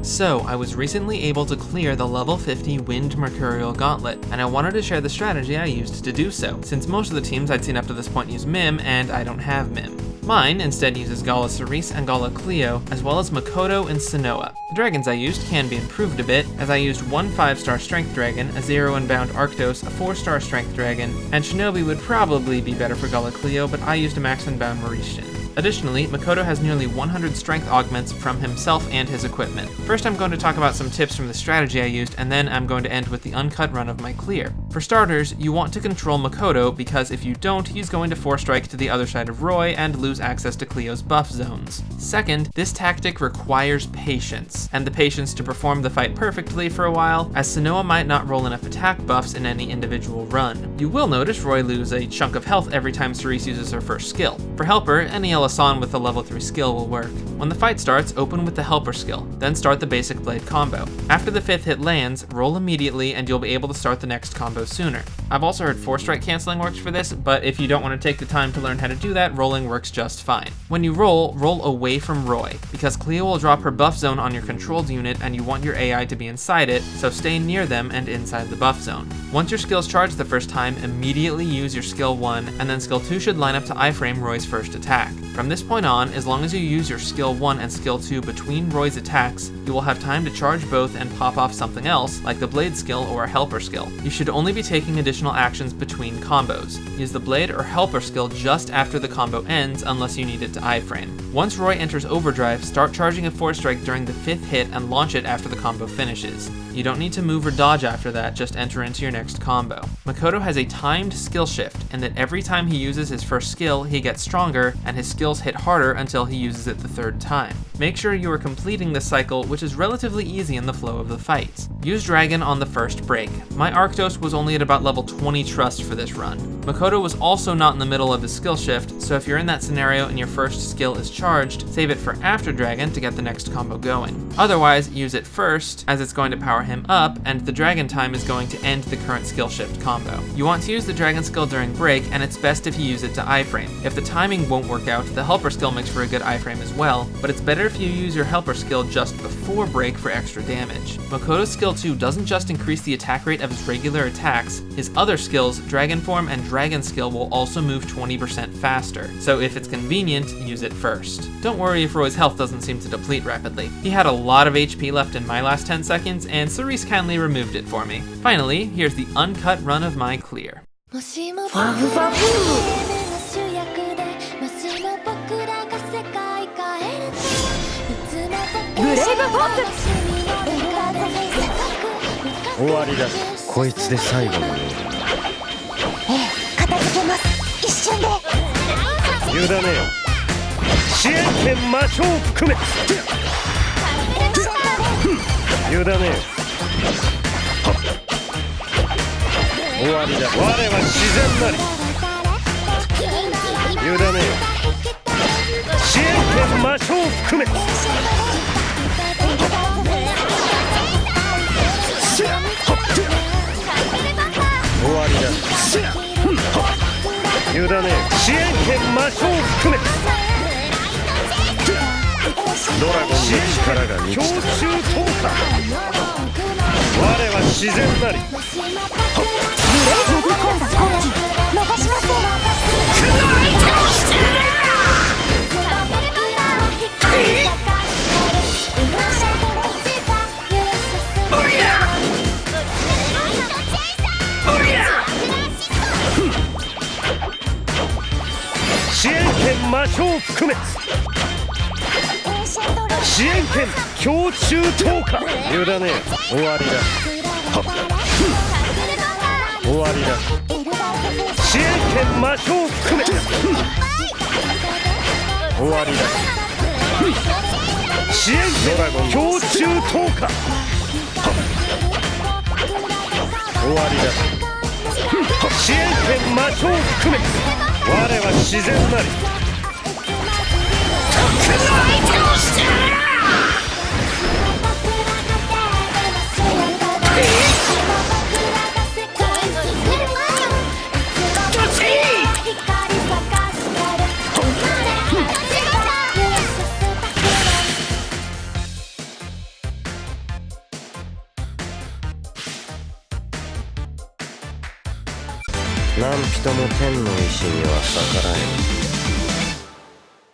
So, I was recently able to clear the level 50 Wind Mercurial Gauntlet, and I wanted to share the strategy I used to do so, since most of the teams I'd seen up to this point use Mim, and I don't have Mim. Mine instead uses Gala Sarisse and Gala Cleo, as well as Mikoto and Sinoa. The dragons I used can be improved a bit, as I used one 5-star Strength Dragon, a 0 Unbound Arctos, a 4-star Strength Dragon, and Shinobi would probably be better for Gala Cleo, but I used a Max Unbound Mauritian. Additionally, Mikoto has nearly 100 strength augments from himself and his equipment. First, I'm going to talk about some tips from the strategy I used, and then I'm going to end with the uncut run of my clear. For starters, you want to control Mikoto, because if you don't, he's going to 4-strike to the other side of Roy and lose access to Cleo's buff zones. Second, this tactic requires patience, and the patience to perform the fight perfectly for a while, as Sinoa might not roll enough attack buffs in any individual run. You will notice Roy lose a chunk of health every time Sarisse uses her first skill. For Helper, any San with the level 3 skill will work. When the fight starts, open with the Helper skill, then start the basic blade combo. After the 5th hit lands, roll immediately and you'll be able to start the next combo sooner. I've also heard 4-strike canceling works for this, but if you don't want to take the time to learn how to do that, rolling works just fine. When you roll away from Roy, because Cleo will drop her buff zone on your controlled unit and you want your AI to be inside it, so stay near them and inside the buff zone. Once your skill's charged the first time, immediately use your skill 1, and then skill 2 should line up to iframe Roy's first attack. From this point on, as long as you use your skill 1 and skill 2 between Roy's attacks, you will have time to charge both and pop off something else, like the blade skill or a helper skill. You should only be taking additional actions between combos. Use the blade or helper skill just after the combo ends, unless you need it to iframe. Once Roy enters overdrive, start charging a 4-strike during the 5th hit and launch it after the combo finishes. You don't need to move or dodge after that, just enter into your next combo. Mikoto has a timed skill shift, in that every time he uses his first skill, he gets stronger, and his skills hit harder until he uses it the 3rd time. Make sure you are completing this cycle, which is relatively easy in the flow of the fights. Use Dragon on the first break. My Arctos was only at about level 20 trust for this run. Mikoto was also not in the middle of his skill shift, so if you're in that scenario and your first skill is charged, save it for after Dragon to get the next combo going. Otherwise, use it first, as it's going to power him up, and the Dragon time is going to end the current skill shift combo. You want to use the Dragon skill during break, and it's best if you use it to iframe. If the timing won't work out, the Helper skill makes for a good iframe as well, but it's better if you use your Helper skill just before break for extra damage. Mikoto's skill 2 doesn't just increase the attack rate of his regular attacks, his other skills, Dragon Form and Dragon skill, will also move 20% faster, so if it's convenient, use it first. Don't worry if Roy's health doesn't seem to deplete rapidly. He had a lot of HP left in my last 10 seconds, and Sarisse kindly removed it for me. Finally, here's the uncut run of my clear. 何人も天の意志には逆らえぬ。